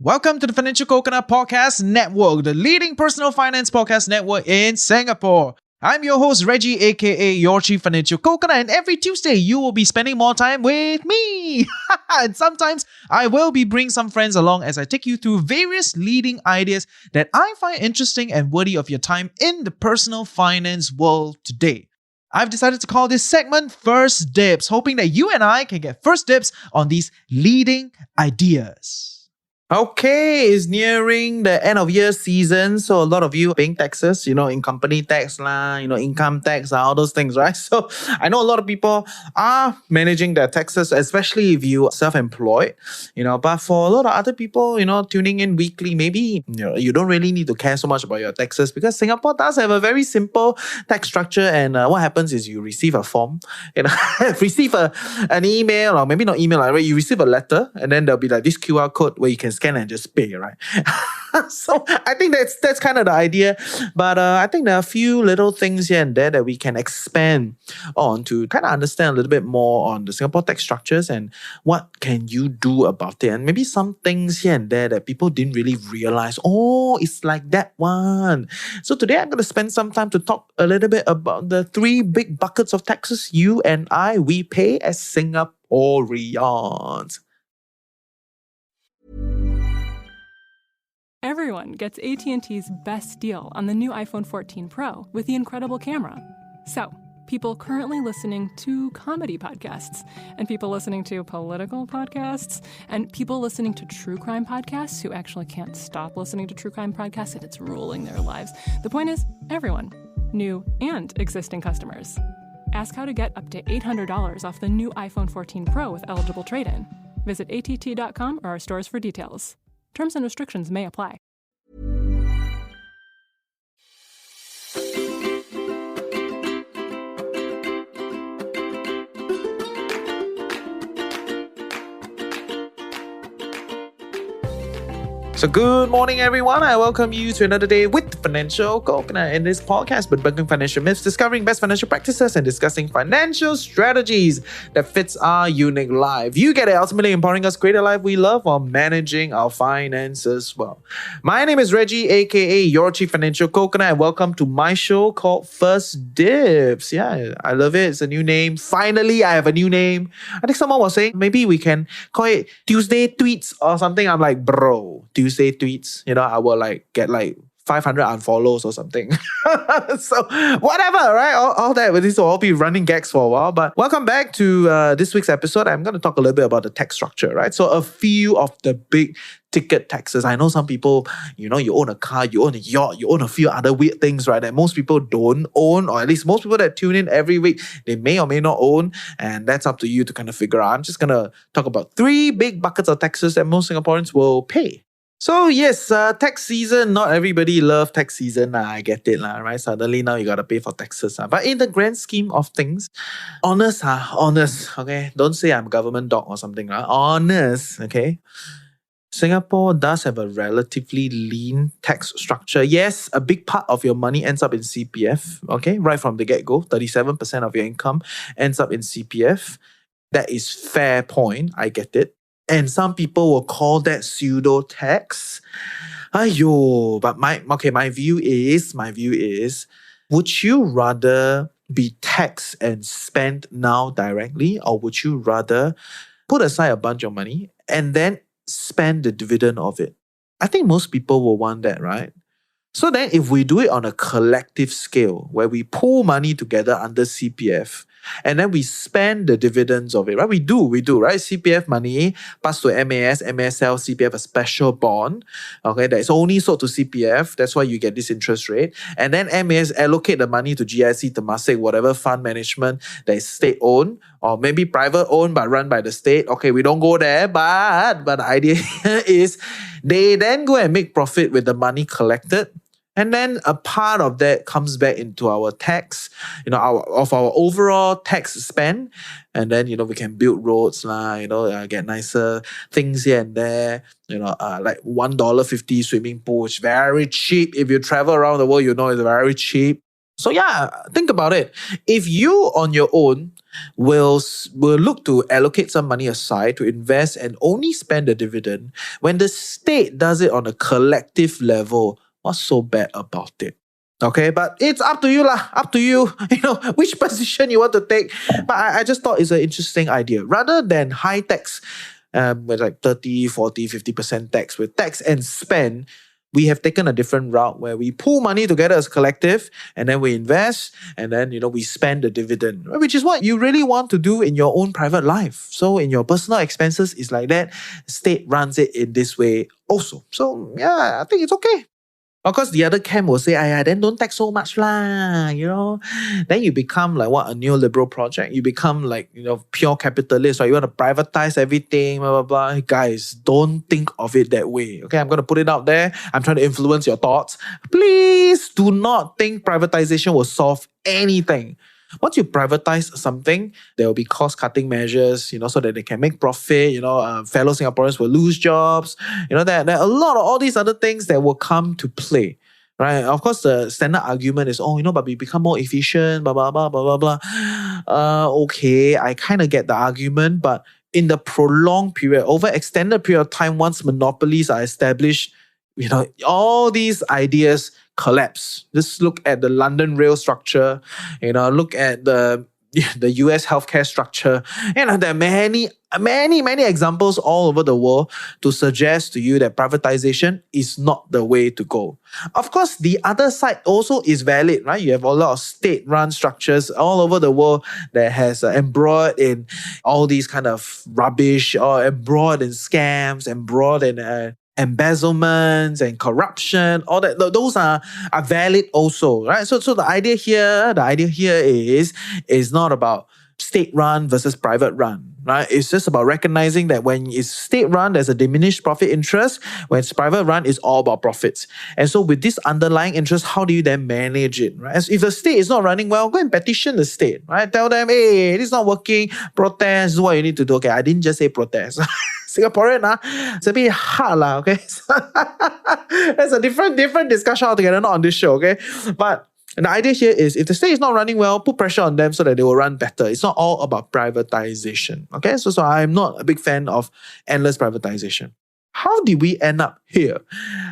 Welcome to the Financial Coconut Podcast Network, the leading personal finance podcast network in Singapore. I'm your host, Reggie, aka your Chief Financial Coconut, and every Tuesday you will be spending more time with me. And sometimes I will be bringing some friends along as I take you through various leading ideas that I find interesting and worthy of your time in the personal finance world today. I've decided to call this segment First Dibs, hoping that you and I can get first dibs on these leading ideas. Okay, it's nearing the end of year season, so a lot of you paying taxes, in company tax lah, income tax, all those things, right? So I know a lot of people are managing their taxes, especially if you are self-employed, but for a lot of other people, tuning in weekly, maybe, you don't really need to care so much about your taxes because Singapore does have a very simple tax structure, and what happens is you receive a form, receive an email, or maybe not email, right? You receive a letter, and then there'll be like this QR code where you can scan and just pay, right? So I think that's kind of the idea. But I think there are a few little things here and there that we can expand on to kind of understand a little bit more on the Singapore tax structures and what can you do about it. And maybe some things here and there that people didn't really realize. Oh, it's like that one. So today I'm going to spend some time to talk a little bit about the three big buckets of taxes you and we pay as Singaporeans. Everyone gets AT&T's best deal on the new iPhone 14 Pro with the incredible camera. So, people currently listening to comedy podcasts, and people listening to political podcasts, and people listening to true crime podcasts who actually can't stop listening to true crime podcasts and it's ruling their lives. The point is, everyone, new and existing customers. Ask how to get up to $800 off the new iPhone 14 Pro with eligible trade-in. Visit att.com or our stores for details. Terms and restrictions may apply. So good morning, everyone. I welcome you to another day with the Financial Coconut. In this podcast, we're debunking financial myths, discovering best financial practices, and discussing financial strategies that fits our unique life. You get it, ultimately empowering us to create a life we love while managing our finances well. My name is Reggie, aka your Chief Financial Coconut, and welcome to my show called First Dibs. Yeah, I love it. It's a new name. Finally, I have a new name. I think someone was saying maybe we can call it Tuesday Tweets or something. I'm like, bro, Tuesday tweets, I will get 500 unfollows or something. So whatever, right? All that, this will all be running gags for a while. But welcome back to this week's episode. I'm going to talk a little bit about the tax structure, right? So a few of the big ticket taxes. I know some people, you own a car, you own a yacht, you own a few other weird things, right? That most people don't own, or at least most people that tune in every week, they may or may not own. And that's up to you to kind of figure out. I'm just going to talk about three big buckets of taxes that most Singaporeans will pay. So yes, tax season, not everybody loves tax season. I get it, right? Suddenly now you got to pay for taxes. But in the grand scheme of things, honest, okay? Don't say I'm government dog or something, right? Honest, okay? Singapore does have a relatively lean tax structure. Yes, a big part of your money ends up in CPF, okay? Right from the get-go, 37% of your income ends up in CPF. That is fair point, I get it. And some people will call that pseudo tax. But my view is, would you rather be taxed and spent now directly, or would you rather put aside a bunch of money and then spend the dividend of it? I think most people will want that, right? So then if we do it on a collective scale, where we pool money together under CPF, and then we spend the dividends of it, right? We do, right? CPF money passed to MAS sells CPF a special bond, okay, that is only sold to CPF. That's why you get this interest rate. And then MAS allocate the money to GIC, Temasek, whatever fund management that is state-owned, or maybe private-owned but run by the state. Okay, we don't go there, but the idea is they then go and make profit with the money collected. And then a part of that comes back into our tax, our overall tax spend. And then, we can build roads, get nicer things here and there, like $1.50 swimming pool, which is very cheap. If you travel around the world, it's very cheap. So yeah, think about it. If you on your own will look to allocate some money aside to invest and only spend the dividend when the state does it on a collective level. What's so bad about it? Okay, but it's up to you lah. Up to you, which position you want to take. But I just thought it's an interesting idea. Rather than high tax, with like 30, 40, 50% tax, with tax and spend, we have taken a different route where we pool money together as a collective and then we invest and then, we spend the dividend, which is what you really want to do in your own private life. So in your personal expenses, it's like that. State runs it in this way also. So yeah, I think it's okay. Of course, the other camp will say, then don't tax so much lah, Then you become like what, a neoliberal project? You become like, pure capitalist, right? You want to privatize everything, blah, blah, blah. Guys, don't think of it that way, okay? I'm going to put it out there. I'm trying to influence your thoughts. Please do not think privatization will solve anything. Once you privatize something, there will be cost-cutting measures, so that they can make profit, fellow Singaporeans will lose jobs, there are a lot of all these other things that will come to play, right? Of course, the standard argument is, but we become more efficient, blah, blah, blah, blah, blah, blah. Okay, I kind of get the argument, but in the prolonged period, over extended period of time, once monopolies are established, all these ideas collapse. Just look at the London rail structure, look at the US healthcare structure. There are many examples all over the world to suggest to you that privatization is not the way to go. Of course, the other side also is valid, right? You have a lot of state-run structures all over the world that has embroiled in all these kind of rubbish or embroiled in scams, embroiled in embezzlements and corruption, all that, those are valid also, right? So the idea here is not about state-run versus private-run, right? It's just about recognizing that when it's state-run, there's a diminished profit interest. When it's private-run, it's all about profits. And so with this underlying interest, how do you then manage it, right? As if the state is not running well, go and petition the state, right? Tell them, hey, this is not working, protest, this is what you need to do. Okay, I didn't just say protest. Singaporean, it's a bit hard, okay? That's a different discussion altogether, not on this show, okay? But the idea here is if the state is not running well, put pressure on them so that they will run better. It's not all about privatization, okay? So I'm not a big fan of endless privatization. How did we end up here?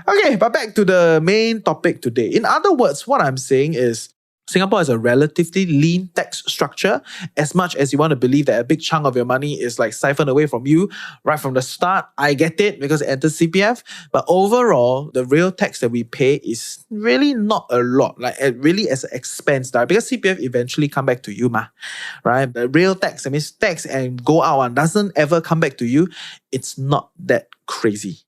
Okay, but back to the main topic today. In other words, what I'm saying is Singapore has a relatively lean tax structure, as much as you want to believe that a big chunk of your money is like siphoned away from you right from the start. I get it because it enters CPF, but overall, the real tax that we pay is really not a lot, like really as an expense, because CPF eventually come back to you, right? The real tax, that means tax and go out and doesn't ever come back to you. It's not that crazy.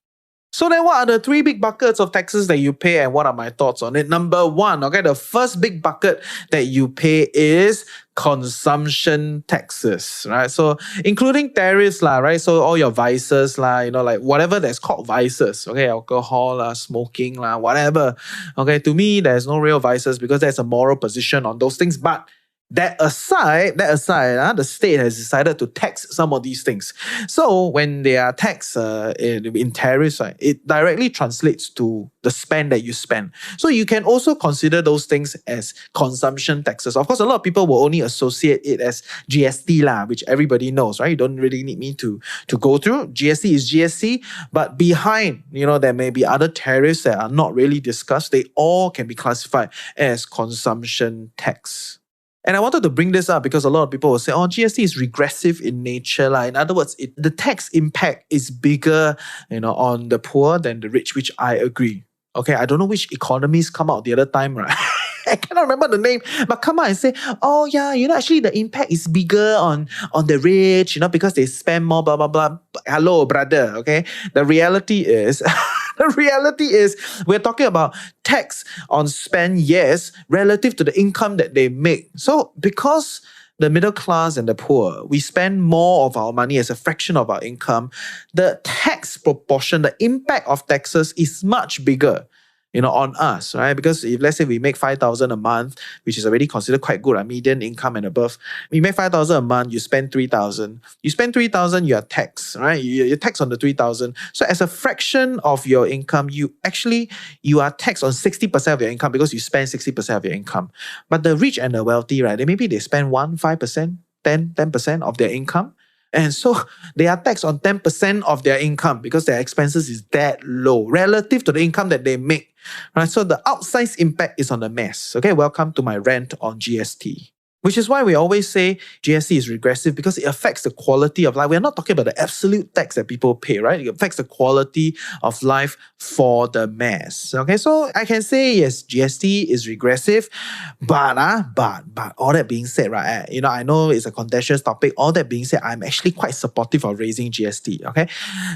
So then what are the three big buckets of taxes that you pay and what are my thoughts on it? Number one, okay, the first big bucket that you pay is consumption taxes, right? So including tariffs, right? So all your vices, like whatever that's called vices, okay, alcohol, smoking, whatever. Okay, to me, there's no real vices because there's a moral position on those things, but that aside, the state has decided to tax some of these things. So when they are taxed in tariffs, right, it directly translates to the spend that you spend. So you can also consider those things as consumption taxes. Of course, a lot of people will only associate it as GST, which everybody knows, right? You don't really need me to go through. GST is GST, but behind, there may be other tariffs that are not really discussed. They all can be classified as consumption tax. And I wanted to bring this up because a lot of people will say, GST is regressive in nature. In other words, the tax impact is bigger, on the poor than the rich, which I agree. Okay, I don't know which economists come out the other time, right? I cannot remember the name, but come out and say, actually the impact is bigger on the rich, because they spend more, blah, blah, blah. Hello, brother, okay? The reality is we're talking about tax on spend, yes, relative to the income that they make. So because the middle class and the poor, we spend more of our money as a fraction of our income, the tax proportion, the impact of taxes is much bigger, on us, right? Because if let's say we make 5,000 a month, which is already considered quite good, median income and above, we make 5,000 a month, you spend 3,000. You spend 3,000, you are taxed, right? You're taxed on the 3,000. So as a fraction of your income, you are taxed on 60% of your income because you spend 60% of your income. But the rich and the wealthy, right? Maybe they spend 5%. 10% of their income. And so they are taxed on 10% of their income because their expenses is that low relative to the income that they make. Right? So the outsized impact is on the mass. Okay, welcome to my rant on GST. Which is why we always say GST is regressive because it affects the quality of life. We're not talking about the absolute tax that people pay, right? It affects the quality of life for the mass. Okay, so I can say yes, GST is regressive, but all that being said, right? I know it's a contentious topic. All that being said, I'm actually quite supportive of raising GST. Okay,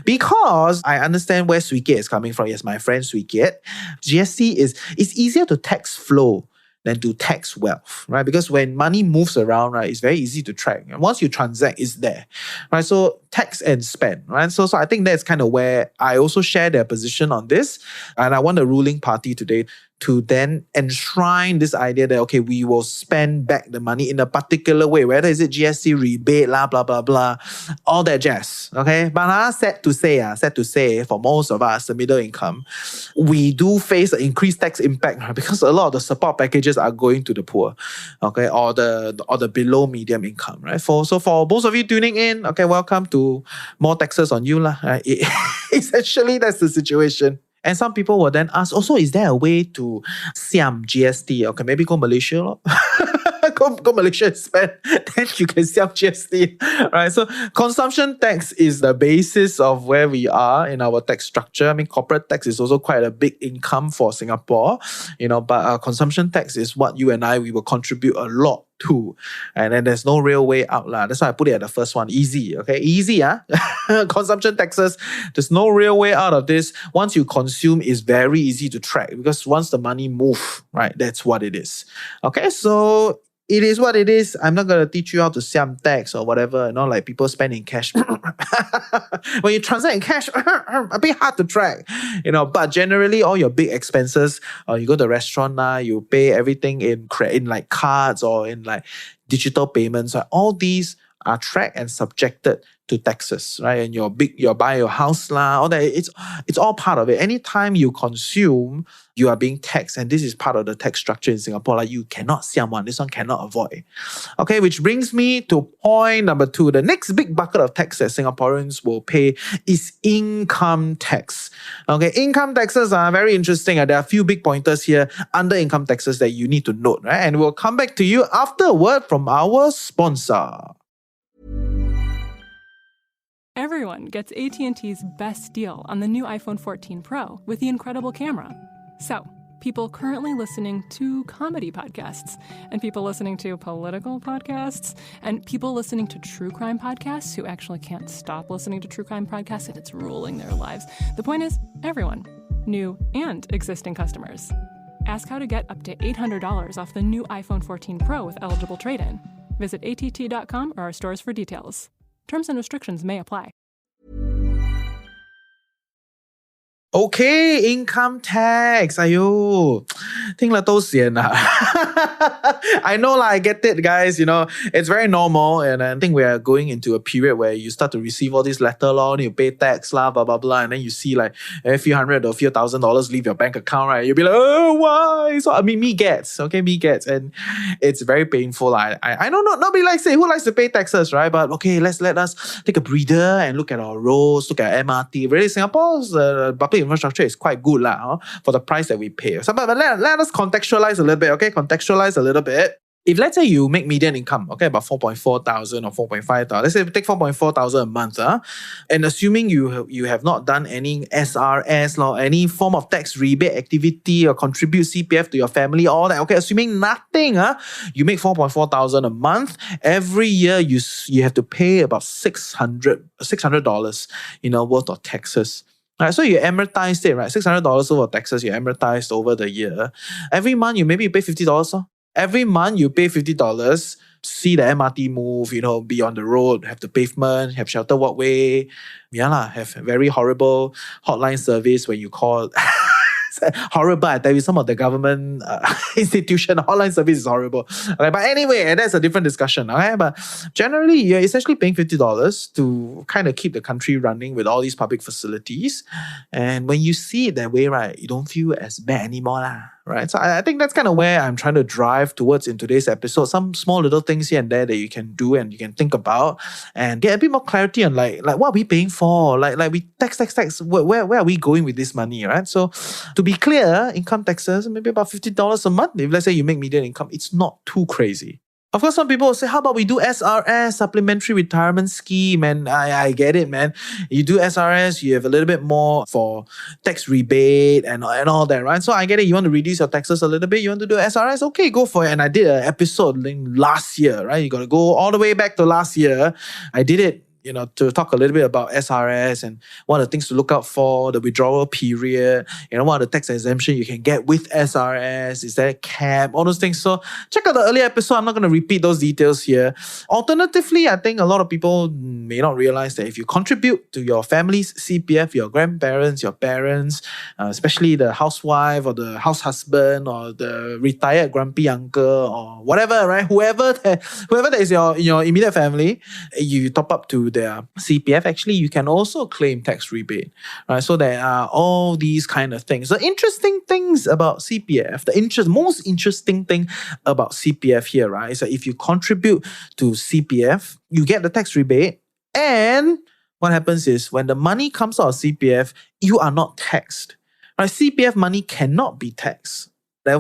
because I understand where Swee Kiat is coming from. Yes, my friend Swee Kiat. GST it's easier to tax flow than to tax wealth, right? Because when money moves around, right, it's very easy to track. And once you transact, it's there, right? So tax and spend, right? So I think that's kind of where I also share their position on this. And I want the ruling party today to then enshrine this idea that, okay, we will spend back the money in a particular way, whether is it GST rebate, blah, blah, blah, all that jazz, okay? But sad to say, for most of us, the middle income, we do face an increased tax impact, right? Because a lot of the support packages are going to the poor, okay, or the below medium income, right? So for most of you tuning in, okay, welcome to more taxes on you, lah. Right? Essentially, that's the situation. And some people will then ask, also, is there a way to siam GST? Okay, maybe go Malaysia, lor. Go Malaysia and spend, then you can siam GST, right? So consumption tax is the basis of where we are in our tax structure. I mean, corporate tax is also quite a big income for Singapore, but consumption tax is what you and we will contribute a lot to. And then there's no real way out. That's why I put it at the first one. Easy, okay? Easy, consumption taxes. There's no real way out of this. Once you consume, it's very easy to track because once the money move, right, that's what it is. Okay, so it is what it is. I'm not going to teach you how to siam tax or whatever, like people spend in cash. When you transact in cash, a bit hard to track, but generally all your big expenses, you go to a restaurant, you pay everything in like cards or in like digital payments, all these are tracked and subjected to taxes, right? And you buy your house, all that, it's all part of it. Anytime you consume, you are being taxed, and this is part of the tax structure in Singapore. Like you cannot siam one, this one cannot avoid. Okay, which brings me to point number 2. The next big bucket of tax that Singaporeans will pay is income tax. Okay, income taxes are very interesting. There are a few big pointers here under income taxes that you need to note, right? And we'll come back to you after a word from our sponsor. Everyone gets AT&T's best deal on the new iPhone 14 Pro with the incredible camera. So, people currently listening to comedy podcasts, and people listening to political podcasts, and people listening to true crime podcasts who actually can't stop listening to true crime podcasts and it's ruling their lives. The point is, everyone, new and existing customers. Ask how to get up to $800 off the new iPhone 14 Pro with eligible trade-in. Visit att.com or our stores for details. Terms and restrictions may apply. Okay, income tax. Ayo, 聽了都閒啦. I know I get it, guys. It's very normal, and I think we are going into a period where you start to receive all these letter law, you pay tax, blah blah blah, and then you see like a few hundred or a few $1,000 leave your bank account, right? You'll be like, oh, why? So me gets, and it's very painful. I know nobody likes it. Who likes to pay taxes, right? But okay, let us take a breather and look at our roads, look at MRT. Really, Singapore's public infrastructure is quite good for the price that we pay. So, but let us contextualize a little bit, okay? Contextualize a little bit. If let's say you make median income, okay, about 4,400 or 4,500, let's say take 4,400 a month, and assuming you have not done any SRS or any form of tax rebate activity or contribute CPF to your family, all that, okay, assuming nothing, you make 4,400 a month. Every year you have to pay about $600 worth of taxes. Right, so you amortize it, right? $600 over taxes, you amortized over the year. Every month, you pay $50. Every month, you pay $50, see the MRT move, be on the road, have the pavement, have shelter walkway. Have very horrible hotline service when you call. Horrible, I tell you, some of the government institution hotline service is horrible. Okay, but anyway, that's a different discussion. Okay, but generally, you're essentially paying $50 to kind of keep the country running with all these public facilities. And when you see it that way, right, you don't feel as bad anymore. right? So I think that's kind of where I'm trying to drive towards in today's episode. Some small little things here and there that you can do and you can think about and get a bit more clarity on like what are we paying for? Like we tax. Where are we going with this money, right? So to be clear, income taxes, maybe about $50 a month. If let's say you make median income, it's not too crazy. Of course, some people will say, how about we do SRS, Supplementary Retirement Scheme? And I get it, man. You do SRS, you have a little bit more for tax rebate and all that, right? So I get it. You want to reduce your taxes a little bit, you want to do SRS? Okay, go for it. And I did an episode last year, right? You got to go all the way back to last year. I did it, to talk a little bit about SRS and what are the things to look out for, the withdrawal period, what are the tax exemption you can get with SRS, is there a cap, all those things. So check out the earlier episode. I'm not going to repeat those details here. Alternatively, I think a lot of people may not realize that if you contribute to your family's CPF, your grandparents, your parents, especially the housewife or the house husband or the retired grumpy uncle or whatever, right? Whoever that is your immediate family, you top up to their CPF, actually you can also claim tax rebate, right? So there are all these kind of things. The interesting things about CPF, most interesting thing about CPF here, right, is that if you contribute to CPF, you get the tax rebate, and what happens is when the money comes out of CPF, you are not taxed, right? CPF money cannot be taxed.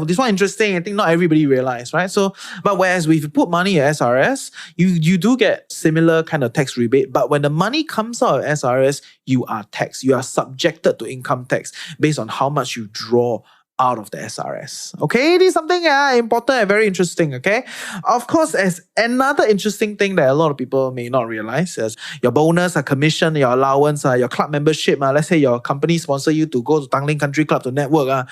This one interesting. I think not everybody realize, right? So, but whereas if you put money in SRS, you do get similar kind of tax rebate. But when the money comes out of SRS, you are taxed. You are subjected to income tax based on how much you draw out of the SRS. Okay, this is something important and very interesting. Okay, of course, as another interesting thing that a lot of people may not realize is your bonus, commission, your allowance, your club membership. Let's say your company sponsor you to go to Tanglin Country Club to network.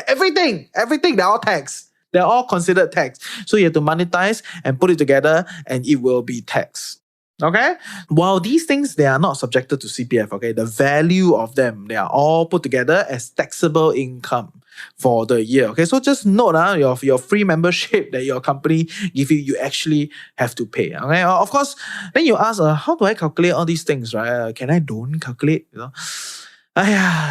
Everything, they're all taxed. They're all considered tax. So you have to monetize and put it together, and it will be taxed. Okay? While these things, they are not subjected to CPF, okay? The value of them, they are all put together as taxable income for the year. Okay, so just note your free membership that your company give you actually have to pay. Okay, of course, then you ask, how do I calculate all these things, right? Can I don't calculate?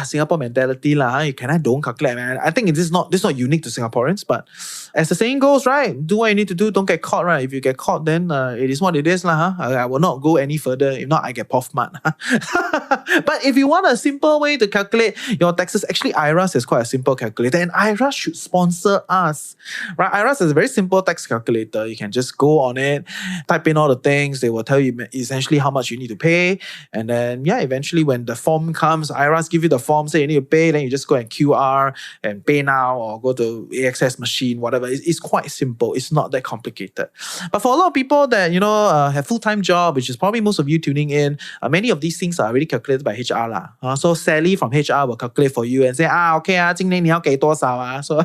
Singapore mentality lah. Can I don't calculate, man? I think this is not unique to Singaporeans, but as the saying goes, right? Do what you need to do, don't get caught, right? If you get caught, then it is what it is lah. I will not go any further. If not, I get POF mat. But if you want a simple way to calculate your taxes, actually IRAS is quite a simple calculator, and IRAS should sponsor us, right? IRAS is a very simple tax calculator. You can just go on it, type in all the things. They will tell you essentially how much you need to pay, and then eventually when the form comes, IRAS give you the form, say you need to pay, then you just go and QR and pay now or go to AXS machine, whatever. It's quite simple. It's not that complicated. But for a lot of people that, have full-time job, which is probably most of you tuning in, many of these things are already calculated by HR lah. So Sally from HR will calculate for you and say, okay, 今年你要给多少啊? So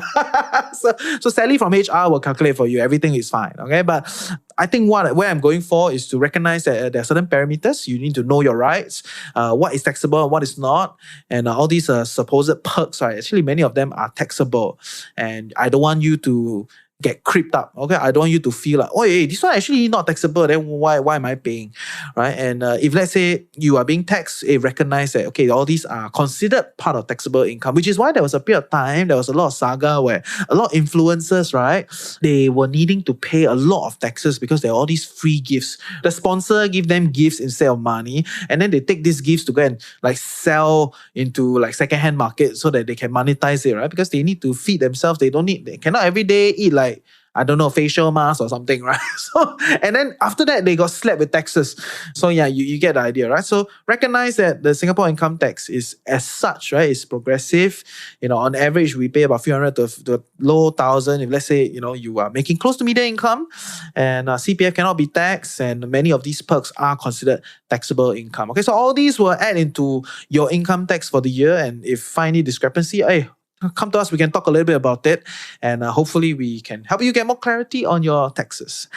Sally from HR will calculate for you. Everything is fine. Okay, but I think where I'm going for is to recognize that there are certain parameters. You need to know your rights, what is taxable and what is not, and all these supposed perks, right? Actually, many of them are taxable, and I don't want you to get creeped up. Okay, I don't want you to feel like, this one actually not taxable, then why am I paying, right? And if let's say you are being taxed, recognize that all these are considered part of taxable income, which is why there was a period of time, there was a lot of saga where a lot of influencers, right, they were needing to pay a lot of taxes because there are all these free gifts. The sponsor give them gifts instead of money, and then they take these gifts to go and sell into secondhand market so that they can monetize it, right? Because they need to feed themselves. They cannot every day eat I don't know, facial mask or something, right? So, and then after that, they got slapped with taxes. So you get the idea, right? So recognize that the Singapore income tax is as such, right? It's progressive. On average, we pay about 300 to low 1,000. If let's say, you are making close to median income and CPF cannot be taxed, and many of these perks are considered taxable income. Okay, so all these will add into your income tax for the year. And if find any discrepancy, come to us, we can talk a little bit about it, and hopefully we can help you get more clarity on your taxes.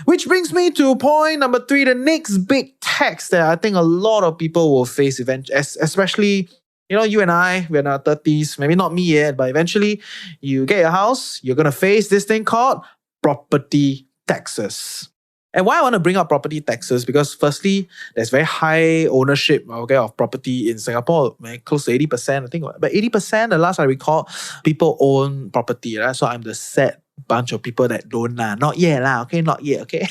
Which brings me to point number 3, the next big tax that I think a lot of people will face eventually, especially you and I, we're in our 30s, maybe not me yet, but eventually you get your house, you're going to face this thing called property taxes. And why I want to bring up property taxes, because firstly, there's very high ownership, okay, of property in Singapore, close to 80%, I think, but 80%, the last I recall, people own property, right? So I'm the sad bunch of people that don't not yet okay, not yet, okay.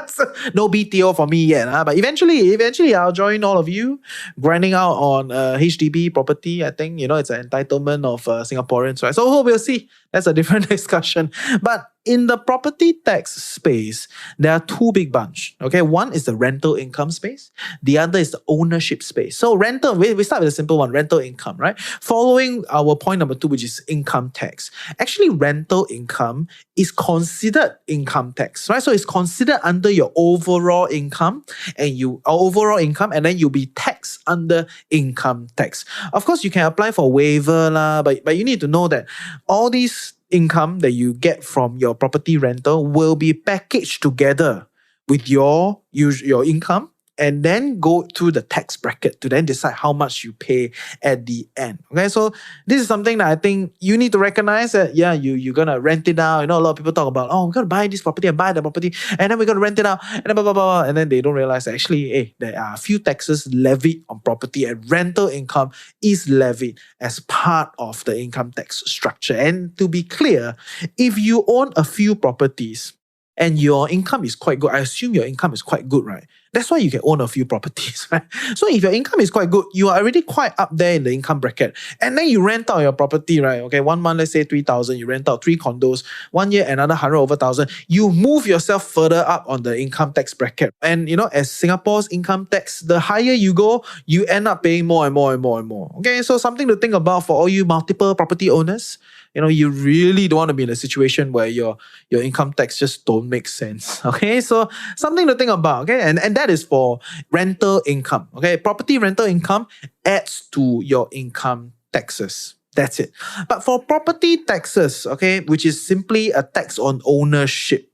So, no BTO for me yet, but eventually I'll join all of you grinding out on HDB property. I think it's an entitlement of Singaporeans, right? So we'll see. That's a different discussion. But in the property tax space, there are two big bunch. Okay, one is the rental income space. The other is the ownership space. So rental, we start with a simple one, rental income, right? Following our point number 2, which is income tax. Actually, rental income is considered income tax, right? So it's considered under your overall income, and then you'll be taxed under income tax. Of course, you can apply for waiver but you need to know that all these income that you get from your property rental will be packaged together with your income, and then go through the tax bracket to then decide how much you pay at the end. Okay, so this is something that I think you need to recognize that, you're gonna rent it out. A lot of people talk about, we're gonna buy this property and buy the property, and then we're gonna rent it out, and then blah, blah, blah, and then they don't realize that actually, there are a few taxes levied on property, and rental income is levied as part of the income tax structure. And to be clear, if you own a few properties and your income is quite good, I assume your income is quite good, right? That's why you can own a few properties, right? So if your income is quite good, you are already quite up there in the income bracket. And then you rent out your property, right? Okay, 1 month, let's say 3,000, you rent out 3 condos. 1 year, another 100 over 1,000. You move yourself further up on the income tax bracket. And as Singapore's income tax, the higher you go, you end up paying more and more and more and more. Okay, so something to think about for all you multiple property owners. You really don't want to be in a situation where your income tax just don't make sense. Okay, so something to think about. Okay, and that is for rental income. Okay, property rental income adds to your income taxes. That's it. But for property taxes, okay, which is simply a tax on ownership.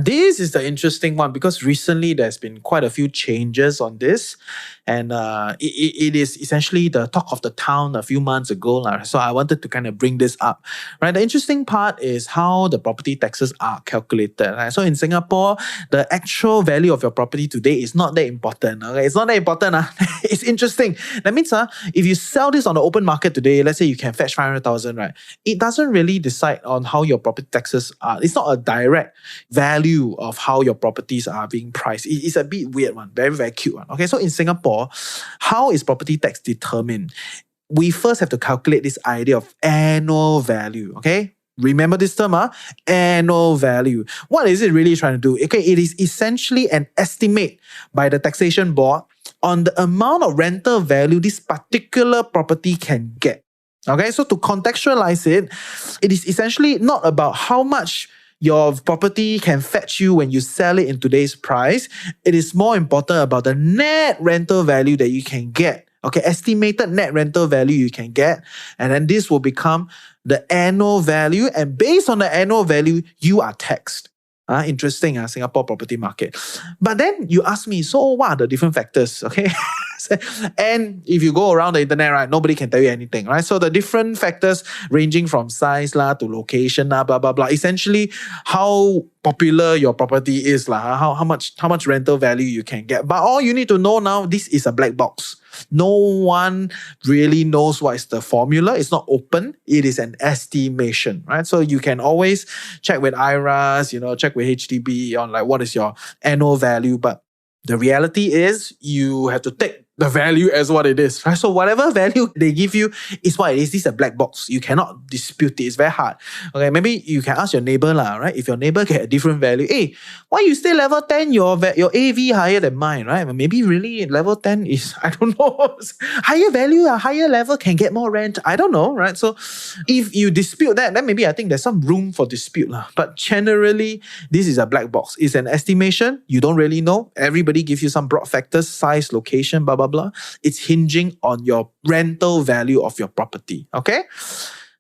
This is the interesting one, because recently there's been quite a few changes on this, and it is essentially the talk of the town a few months ago. So I wanted to kind of bring this up. Right? The interesting part is how the property taxes are calculated. Right? So in Singapore, the actual value of your property today is not that important. Okay? It's not that important. It's interesting. That means if you sell this on the open market today, let's say you can fetch 500,000, right? It doesn't really decide on how your property taxes are. It's not a direct value of how your properties are being priced. It's a bit weird one, very, very cute one. Okay, so in Singapore, how is property tax determined? We first have to calculate this idea of annual value, okay? Remember this term, annual value. What is it really trying to do? Okay, it is essentially an estimate by the taxation board on the amount of rental value this particular property can get. Okay, so to contextualize it, it is essentially not about how much your property can fetch you when you sell it in today's price. It is more important about the net rental value that you can get. Okay, estimated net rental value you can get. And then this will become the annual value. And based on the annual value, you are taxed. Interesting, Singapore property market. But then you ask me, so what are the different factors? Okay. And if you go around the internet, right, nobody can tell you anything, right? So the different factors ranging from size to location, blah, blah, blah. Essentially, how popular your property is, how much rental value you can get. But all you need to know now, this is a black box. No one really knows what is the formula. It's not open. It is an estimation, right? So you can always check with IRAS, check with HDB on what is your annual value. But the reality is you have to take the value as what it is, right? So whatever value they give you is what it is. This is a black box. You cannot dispute it. It's very hard. Okay, maybe you can ask your neighbor, right? If your neighbor get a different value, hey, why you stay level 10? Your AV higher than mine, right? Maybe really level 10 is, I don't know, higher value, a higher level can get more rent. I don't know, right? So if you dispute that, then maybe I think there's some room for dispute. But generally, this is a black box. It's an estimation. You don't really know. Everybody gives you some broad factors, size, location, blah, blah, blah. It's hinging on your rental value of your property. Okay.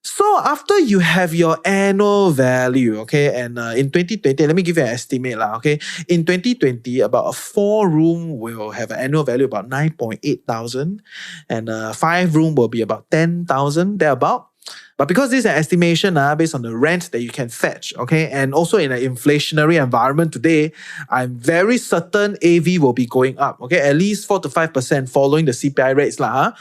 So after you have your annual value, okay, and in 2020, let me give you an estimate, okay. In 2020, about a 4-room will have an annual value about 9.8 thousand, and a 5-room will be about 10,000 thereabout. But because this is an estimation based on the rent that you can fetch, okay, and also in an inflationary environment today, I'm very certain AV will be going up, okay, at least 4 to 5% following the CPI rates lah.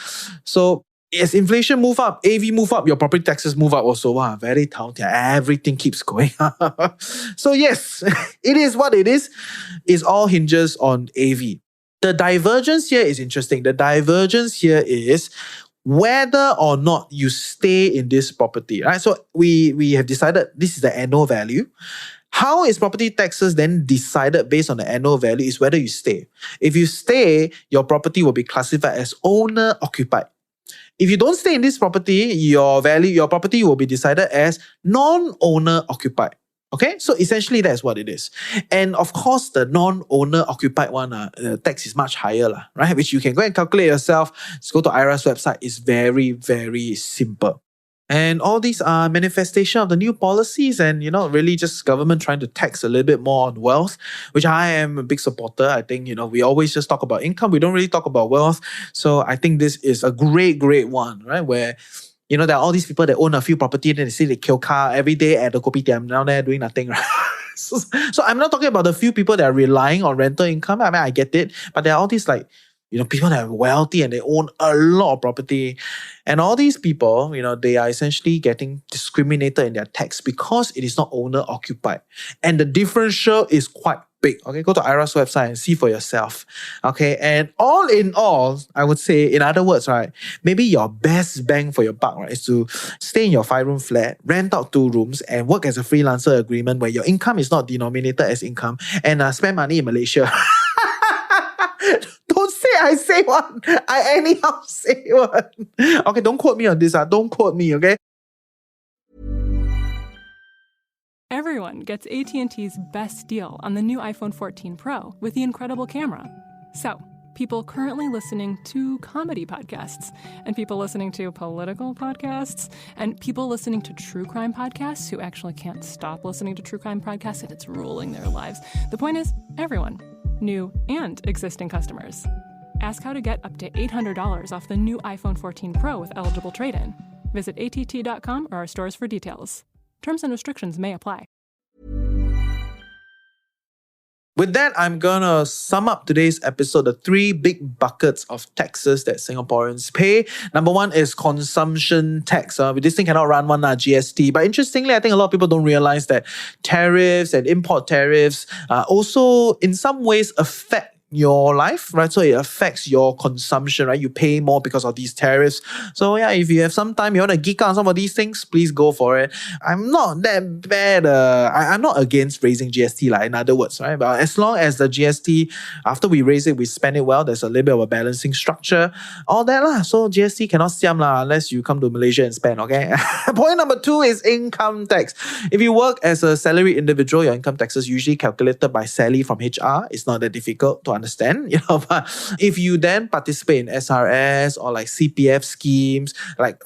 So as inflation move up, AV move up, your property taxes move up also. Wow, very talented. Everything keeps going up. So yes, it is what it is. It all hinges on AV. The divergence here is interesting. The divergence here is whether or not you stay in this property, right? So we have decided this is the annual value. How is property taxes then decided based on the annual value is whether you stay. If you stay, your property will be classified as owner occupied. If you don't stay in this property, your property will be decided as non-owner occupied. Okay, so essentially that's what it is. And of course, the non-owner occupied one, the tax is much higher, right? Which you can go and calculate yourself. Just go to IRA's website. It's very, very simple. And all these are manifestation of the new policies and, really just government trying to tax a little bit more on wealth, which I am a big supporter. I think, we always just talk about income. We don't really talk about wealth. So I think this is a great, great one, right? Where there are all these people that own a few property and they say they kill car every day at the kopitiam down there doing nothing, right? So I'm not talking about the few people that are relying on rental income. I mean, I get it. But there are all these people that are wealthy and they own a lot of property. And all these people, they are essentially getting discriminated in their tax because it is not owner occupied. And the differential is quite big. Okay, go to IRA's website and see for yourself. Okay, and all in all, I would say, in other words, right, maybe your best bang for your buck, right, is to stay in your 5-room flat, rent out 2 rooms, and work as a freelancer agreement where your income is not denominated as income, and spend money in Malaysia. Don't say I say one. I anyhow say one. Okay, don't quote me on this. Don't quote me, okay? Everyone gets AT&T's best deal on the new iPhone 14 Pro with the incredible camera. So, people currently listening to comedy podcasts, and people listening to political podcasts, and people listening to true crime podcasts who actually can't stop listening to true crime podcasts and it's ruling their lives. The point is, everyone, new and existing customers. Ask how to get up to $800 off the new iPhone 14 Pro with eligible trade-in. Visit att.com or our stores for details. Terms and restrictions may apply. With that, I'm going to sum up today's episode, the 3 big buckets of taxes that Singaporeans pay. Number 1 is consumption tax. This thing cannot run one GST. But interestingly, I think a lot of people don't realize that tariffs and import tariffs also in some ways affect your life, right? So it affects your consumption, right? You pay more because of these tariffs. So yeah, if you have some time, you want to geek out on some of these things, please go for it. I'm not that bad. I'm not against raising GST, in other words, right? But as long as the GST, after we raise it, we spend it well, there's a little bit of a balancing structure, all that lah. So GST cannot siam unless you come to Malaysia and spend, okay? Point number 2 is income tax. If you work as a salaried individual, your income tax is usually calculated by Sally from HR. It's not that difficult to understand, but if you then participate in SRS or CPF schemes,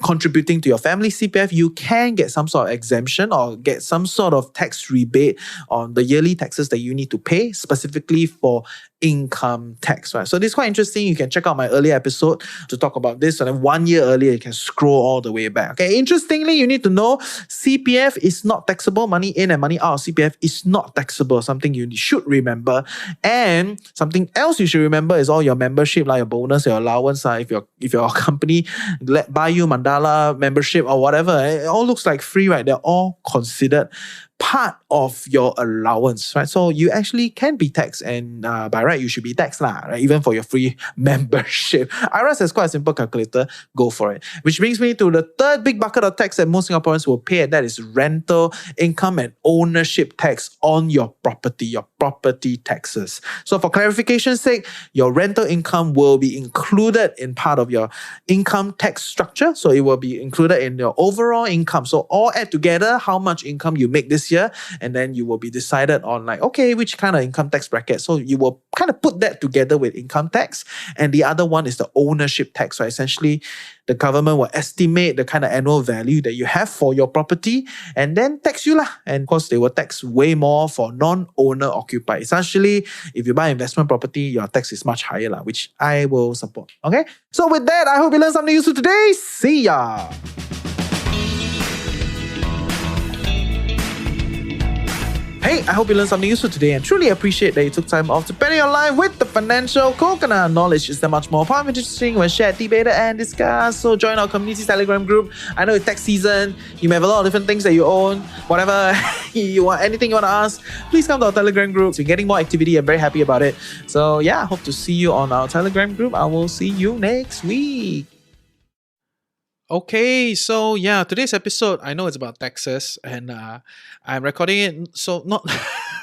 contributing to your family CPF, you can get some sort of exemption or get some sort of tax rebate on the yearly taxes that you need to pay specifically for income tax, right? So this is quite interesting. You can check out my earlier episode to talk about this. And then 1 year earlier, you can scroll all the way back. Okay, interestingly, you need to know CPF is not taxable. Money in and money out of CPF is not taxable. Something you should remember. And something else you should remember is all your membership, your bonus, your allowance. If your company buy you Mandala membership or whatever, it all looks like free, right? They're all considered part of your allowance, right? So you actually can be taxed, and by right, you should be taxed, right? Even for your free membership. IRAS has quite a simple calculator. Go for it. Which brings me to the 3rd big bucket of tax that most Singaporeans will pay, and that is rental income and ownership tax on your property taxes. So for clarification's sake, your rental income will be included in part of your income tax structure. So it will be included in your overall income. So all add together how much income you make this year, and then you will be decided on which kind of income tax bracket. So you will kind of put that together with income tax, and the other one is the ownership tax. So essentially, the government will estimate the kind of annual value that you have for your property and then tax you lah. And of course, they will tax way more for non-owner occupied. Essentially, if you buy investment property, your tax is much higher lah, which I will support. Okay? So with that, I hope you learned something useful today. See ya! Hey, I hope you learned something useful today and truly appreciate that you took time off to spend your life with the Financial Coconut. Knowledge is that much more fun and interesting when shared, debated, and discussed. So join our community Telegram group. I know it's tax season. You may have a lot of different things that you own. Whatever you want, anything you want to ask, please come to our Telegram group. We're getting more activity. I'm very happy about it. So yeah, hope to see you on our Telegram group. I will see you next week. Okay, so yeah, today's episode, I know it's about taxes, and I'm recording it so not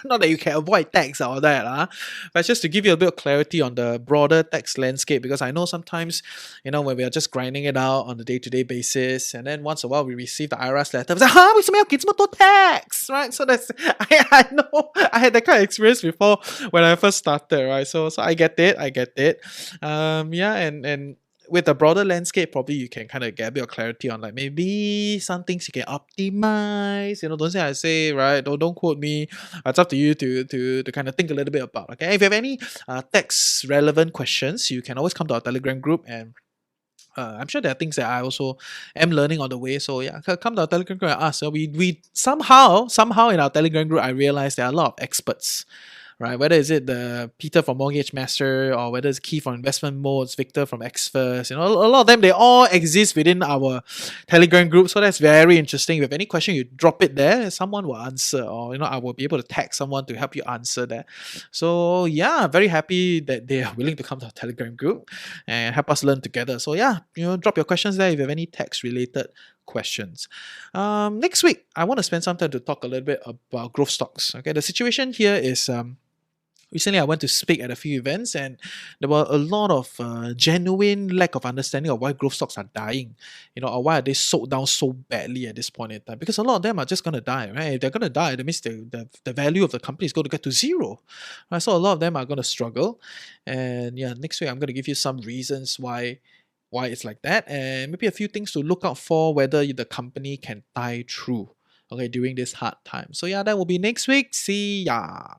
not that you can avoid tax or that, but just to give you a bit of clarity on the broader tax landscape, because I know sometimes, when we are just grinding it out on a day-to-day basis, and then once in a while we receive the IRS letter, it's like, we may have tax, right? So that's I know I had that kind of experience before when I first started, right? So I get it. Yeah, and with the broader landscape, probably you can kind of get a bit of clarity on like maybe some things you can optimize. Don't say I say, right? Don't quote me. It's up to you to kind of think a little bit about. Okay, if you have any tax relevant questions, you can always come to our Telegram group, and I'm sure there are things that I also am learning on the way. So yeah, come to our Telegram group and ask. So we somehow in our Telegram group, I realized there are a lot of experts, right? Whether is it the Peter from Mortgage Master, or whether it's Keith from Investment Modes, Victor from Xfirst, a lot of them, they all exist within our Telegram group. So that's very interesting. If you have any question, you drop it there, someone will answer, or I will be able to tag someone to help you answer that. So yeah, very happy that they are willing to come to our Telegram group and help us learn together. So yeah, drop your questions there if you have any tax related questions. Next week, I want to spend some time to talk a little bit about growth stocks. Okay, the situation here is recently I went to speak at a few events, and there were a lot of genuine lack of understanding of why growth stocks are dying, or why are they sold down so badly at this point in time. Because a lot of them are just going to die, right? If they're going to die, that means the value of the company is going to get to zero. Right? So a lot of them are going to struggle. And yeah, next week I'm going to give you some reasons why it's like that, and maybe a few things to look out for whether the company can tie through, okay, during this hard time. So yeah, that will be next week. See ya.